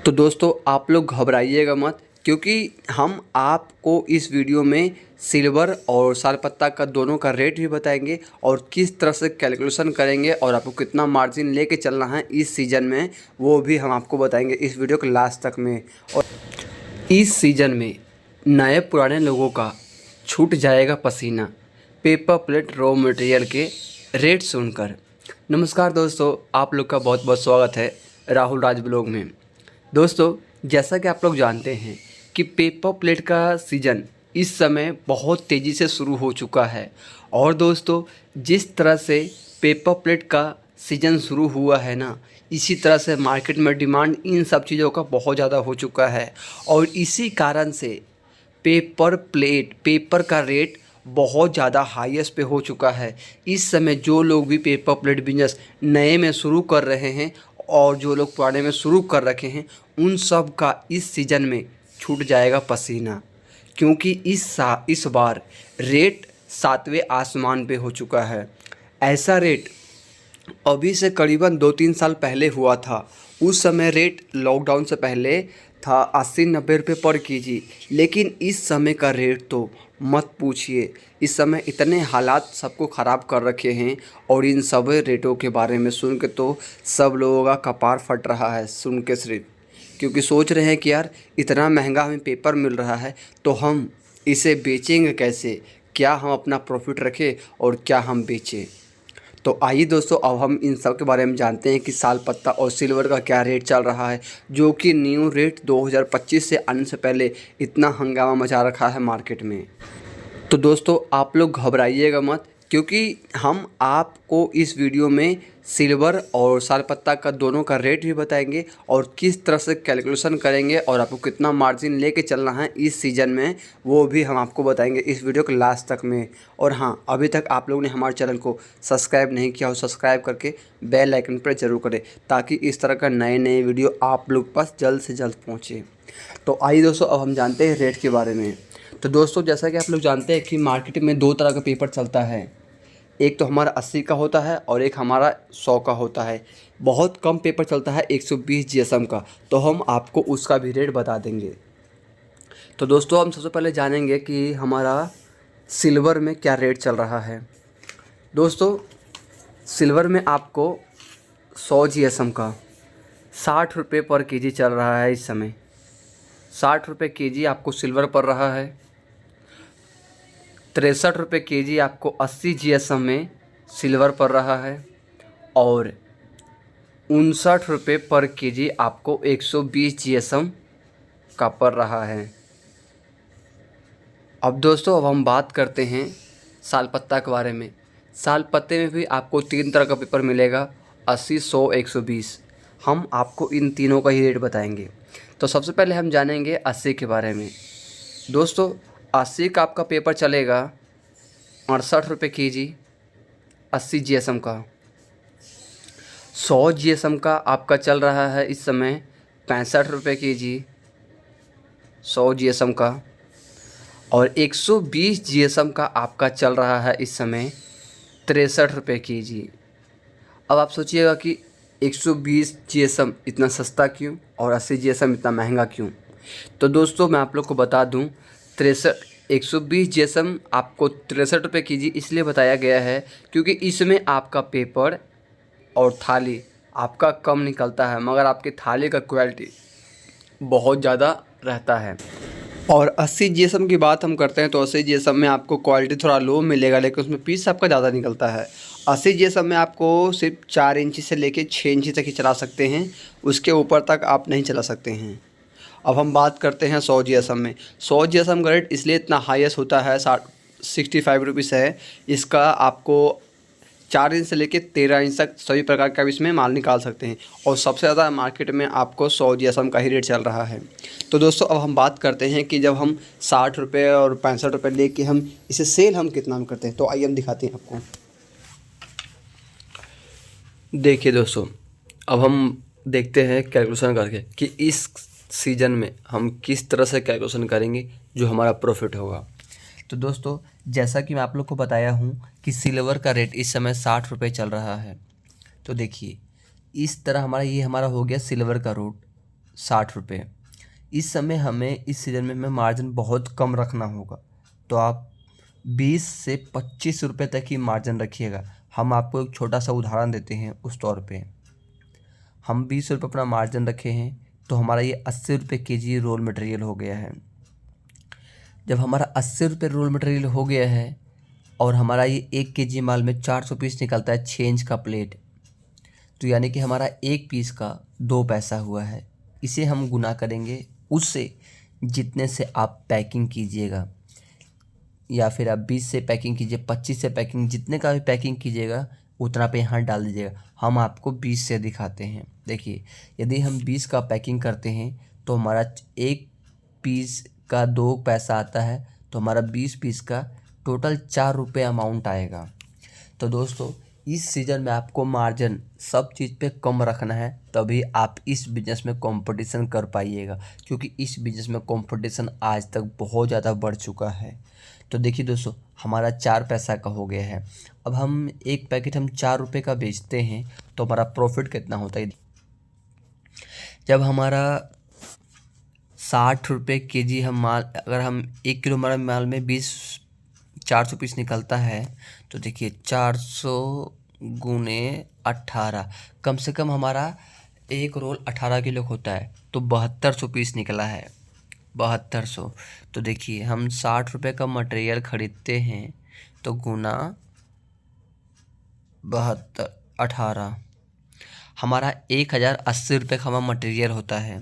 तो दोस्तों आप लोग घबराइएगा मत, क्योंकि हम आपको इस वीडियो में सिल्वर और सालपत्ता का दोनों का रेट भी बताएंगे और किस तरह से कैलकुलेशन करेंगे और आपको कितना मार्जिन लेके चलना है इस सीज़न में, वो भी हम आपको बताएंगे इस वीडियो के लास्ट तक में। और इस सीज़न में नए पुराने लोगों का छूट जाएगा पसीना पेपर प्लेट रॉ मटेरियल के रेट सुनकर। नमस्कार दोस्तों, आप लोग का बहुत बहुत स्वागत है राहुल राज ब्लॉग में। दोस्तों, जैसा कि आप लोग जानते हैं कि पेपर प्लेट का सीज़न इस समय बहुत तेज़ी से शुरू हो चुका है। और दोस्तों, जिस तरह से पेपर प्लेट का सीज़न शुरू हुआ है ना, इसी तरह से मार्केट में डिमांड इन सब चीज़ों का बहुत ज़्यादा हो चुका है। और इसी कारण से पेपर का रेट बहुत ज़्यादा हाईएस्ट पे हो चुका है। इस समय जो लोग भी पेपर प्लेट बिजनेस नए में शुरू कर रहे हैं और जो लोग पुराने में शुरू कर रखे हैं, उन सब का इस सीज़न में छूट जाएगा पसीना, क्योंकि इस बार रेट सातवें आसमान पे हो चुका है। ऐसा रेट अभी से करीबन 2-3 साल पहले हुआ था। उस समय रेट लॉकडाउन से पहले था 80-90 रुपये पर केजी, लेकिन इस समय का रेट तो मत पूछिए। इस समय इतने हालात सबको ख़राब कर रखे हैं और इन सब रेटों के बारे में सुन के तो सब लोगों का कपार फट रहा है सुन के सिर्फ, क्योंकि सोच रहे हैं कि यार इतना महंगा हमें पेपर मिल रहा है तो हम इसे बेचेंगे कैसे, क्या हम अपना प्रॉफिट रखें और क्या हम बेचें। तो आइए दोस्तों, अब हम इन सब के बारे में जानते हैं कि सालपत्ता और सिल्वर का क्या रेट चल रहा है, जो कि न्यू रेट 2025 से आने से पहले इतना हंगामा मचा रखा है मार्केट में। तो दोस्तों आप लोग घबराइएगा मत, क्योंकि हम आपको इस वीडियो में सिल्वर और सालपत्ता का दोनों का रेट भी बताएंगे और किस तरह से कैलकुलेशन करेंगे और आपको कितना मार्जिन लेके चलना है इस सीज़न में, वो भी हम आपको बताएंगे इस वीडियो के लास्ट तक में। और हाँ, अभी तक आप लोगों ने हमारे चैनल को सब्सक्राइब नहीं किया हो, सब्सक्राइब करके बेल आइकन पर ज़रूर करें, ताकि इस तरह का नए नए वीडियो आप लोग पास जल्द से जल्द पहुँचे। तो आइए दोस्तों, अब हम जानते हैं रेट के बारे में। तो दोस्तों, जैसा कि आप लोग जानते हैं कि मार्केट में दो तरह का पेपर चलता है। एक तो हमारा 80 का होता है और एक हमारा 100 का होता है। बहुत कम पेपर चलता है 120 जीएसएम का, तो हम आपको उसका भी रेट बता देंगे। तो दोस्तों, हम सबसे पहले जानेंगे कि हमारा सिल्वर में क्या रेट चल रहा है। दोस्तों, सिल्वर में आपको 100 जीएसएम का 60 रुपये पर केजी चल रहा है इस समय। 60 रुपये केजी आपको सिल्वर पड़ रहा है। 63 रुपये केजी आपको 80 जीएसएम में सिल्वर पड़ रहा है और 59 रुपये पर केजी आपको 120 जीएसएम का पड़ रहा है। अब दोस्तों, अब हम बात करते हैं सालपत्ता के बारे में। सालपत्ते में भी आपको 3 तरह का पेपर मिलेगा, 80, 100, 120। हम आपको इन तीनों का ही रेट बताएंगे। तो सबसे पहले हम जानेंगे 80 के बारे में। दोस्तों, 80 का आपका पेपर चलेगा 68 रुपये केजी 80 जीएसएम का। 100 जीएसएम का आपका चल रहा है इस समय 65 रुपये केजी 100 जीएसएम का। और 120 जीएसएम का आपका चल रहा है इस समय 63 रुपये केजी। अब आप सोचिएगा कि 120 जीएसएम इतना सस्ता क्यों और 80 जीएसएम इतना महंगा क्यों। तो दोस्तों, मैं आप लोग को बता दूं, 120 जीएसएम आपको 63 रुपये केजी इसलिए बताया गया है क्योंकि इसमें आपका पेपर और थाली आपका कम निकलता है, मगर आपके थाली का क्वालिटी बहुत ज़्यादा रहता है। और 80 जीएसएम की बात हम करते हैं तो 80 जीएसएम में आपको क्वालिटी थोड़ा लो मिलेगा, लेकिन उसमें पीस आपका ज़्यादा निकलता है। 80 जीएसएम में आपको सिर्फ 4 इंची से लेके 6 इंची तक ही चला सकते हैं, उसके ऊपर तक आप नहीं चला सकते हैं। अब हम बात करते हैं 100 जीएसएम में। 100 जीएसएम का रेट इसलिए इतना हाईएस्ट होता है, 65 रुपीज़ है। इसका आपको 4 इंच से लेके 13 इंच तक सभी प्रकार का भी इसमें माल निकाल सकते हैं और सबसे ज़्यादा मार्केट में आपको 100 जीएसएम का ही रेट चल रहा है। तो दोस्तों, अब हम बात करते हैं कि जब हम 60 रुपये और 65 रुपये लेके हम इसे सेल हम कितना में करते हैं, तो आइए हम दिखाते हैं आपको। देखिए दोस्तों, अब हम देखते हैं कैलकुलेशन करके कि इस सीज़न में हम किस तरह से कैलकुलेशन करेंगे जो हमारा प्रॉफिट होगा। तो दोस्तों, जैसा कि मैं आप लोग को बताया हूँ कि सिल्वर का रेट इस समय 60 रुपये चल रहा है। तो देखिए, इस तरह ये हमारा हो गया सिल्वर का 60 रुपये। इस समय हमें इस सीज़न में हमें मार्जिन बहुत कम रखना होगा, तो आप 20 से 25 रुपये तक ही मार्जिन रखिएगा। हम आपको एक छोटा सा उदाहरण देते हैं। उस तौर पे हम 20 रुपये अपना मार्जिन रखे हैं, तो हमारा ये 80 रुपये केजी रोल मटेरियल हो गया है। जब हमारा 80 रुपये रोल मटेरियल हो गया है और हमारा ये 1 केजी माल में 400 पीस निकलता है 6 इंच का प्लेट, तो यानी कि हमारा 1 पीस का 2 पैसा हुआ है। इसे हम गुना करेंगे उससे जितने से आप पैकिंग कीजिएगा, या फिर आप 20 से पैकिंग कीजिए, 25 से पैकिंग, जितने का भी पैकिंग कीजिएगा उतना पे यहाँ डाल दीजिएगा। हम आपको 20 से दिखाते हैं। देखिए, यदि हम 20 का पैकिंग करते हैं तो हमारा 1 पीस का 2 पैसा आता है, तो हमारा 20 पीस का टोटल 4 रुपये अमाउंट आएगा। तो दोस्तों, इस सीज़न में आपको मार्जिन सब चीज़ पे कम रखना है, तभी आप इस बिज़नेस में कंपटीशन कर पाइएगा, क्योंकि इस बिज़नेस में कंपटीशन आज तक बहुत ज़्यादा बढ़ चुका है। तो देखिए दोस्तों, हमारा 4 पैसा का हो गया है। अब हम एक पैकेट हम 4 रुपये का बेचते हैं तो हमारा प्रॉफिट कितना होता है। जब हमारा 60 रुपये केजी हम माल, अगर हम 1 किलो हमारा माल में 400 पीस निकलता है, तो देखिए 400 गुने 18, कम से कम हमारा एक रोल 18 किलो होता है, तो 7200 पीस निकला है। 7200, तो देखिए हम 60 रुपये का मटेरियल ख़रीदते हैं, तो गुना 18, हमारा 1080 रुपये का हमारा मटेरियल होता है।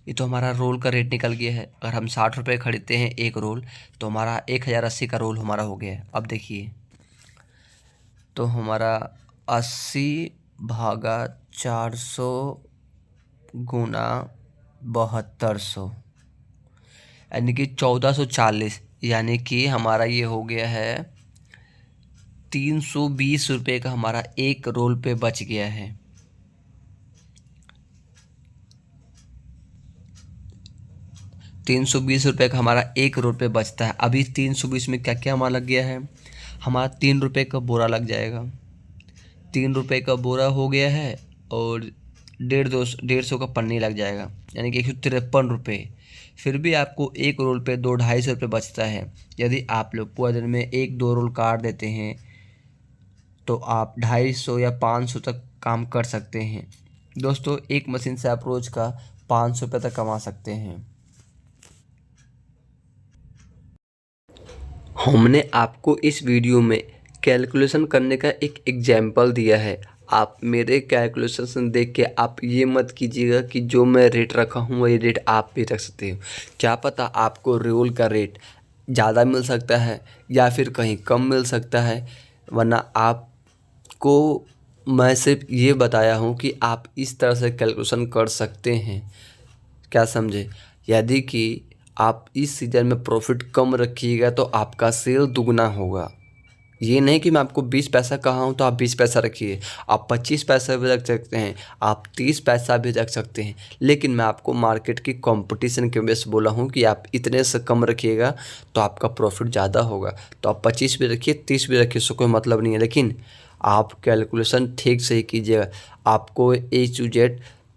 ये तो हमारा रोल का रेट निकल गया है। अगर हम 60 रुपये खरीदते हैं एक रोल, तो हमारा 1080 का रोल हमारा हो गया है। अब देखिए, तो हमारा 80 भागा 400 गुना 7200, यानी कि 1440, यानी कि हमारा ये हो गया है 320 रुपये का हमारा एक रोल पे बच गया है। 320 रुपये का हमारा एक रोल पे बचता है। अभी 320 में क्या क्या हमारा लग गया है, हमारा 3 रुपये का बोरा लग जाएगा। 3 रुपये का बोरा हो गया है, और 150 का पन्नी लग जाएगा, यानी कि 153 रुपये। फिर भी आपको एक रोल पे 2-250 रुपये बचता है। यदि आप लोग पूरा दिन में 1-2 रोल काट देते हैं, तो आप 250 या 500 तक काम कर सकते हैं। दोस्तों, एक मशीन से आप रोज़ का 500 रुपये तक कमा सकते हैं। हमने आपको इस वीडियो में कैलकुलेशन करने का एक एग्जाम्पल दिया है। आप मेरे कैलकुलेशन देख के आप ये मत कीजिएगा कि जो मैं रेट रखा हूँ वही रेट आप भी रख सकते हो। क्या पता आपको रोल का रेट ज़्यादा मिल सकता है या फिर कहीं कम मिल सकता है, वरना आपको मैं सिर्फ ये बताया हूँ कि आप इस तरह से कैलकुलेशन कर सकते हैं। क्या समझे? यदि कि आप इस सीज़न में प्रॉफिट कम रखिएगा तो आपका सेल दुगना होगा। ये नहीं कि मैं आपको 20 पैसा कहा हूँ तो आप 20 पैसा रखिए, आप 25 पैसा भी रख सकते हैं, आप 30 पैसा भी रख सकते हैं, लेकिन मैं आपको मार्केट की कंपटीशन की वजह से बोला हूँ कि आप इतने से कम रखिएगा तो आपका प्रॉफिट ज़्यादा होगा। तो आप 25 भी रखिए, 30 भी रखिए, उससे कोई मतलब नहीं है, लेकिन आप कैलकुलेशन ठीक से ही कीजिएगा। आपको A to Z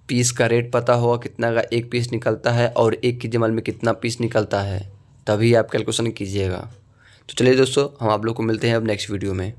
पीस का रेट पता होगा, कितना का एक पीस निकलता है और 1 केजी माल में कितना पीस निकलता है, तभी आप कैलकुलेशन कीजिएगा। तो चलिए दोस्तों, हम आप लोग को मिलते हैं अब नेक्स्ट वीडियो में।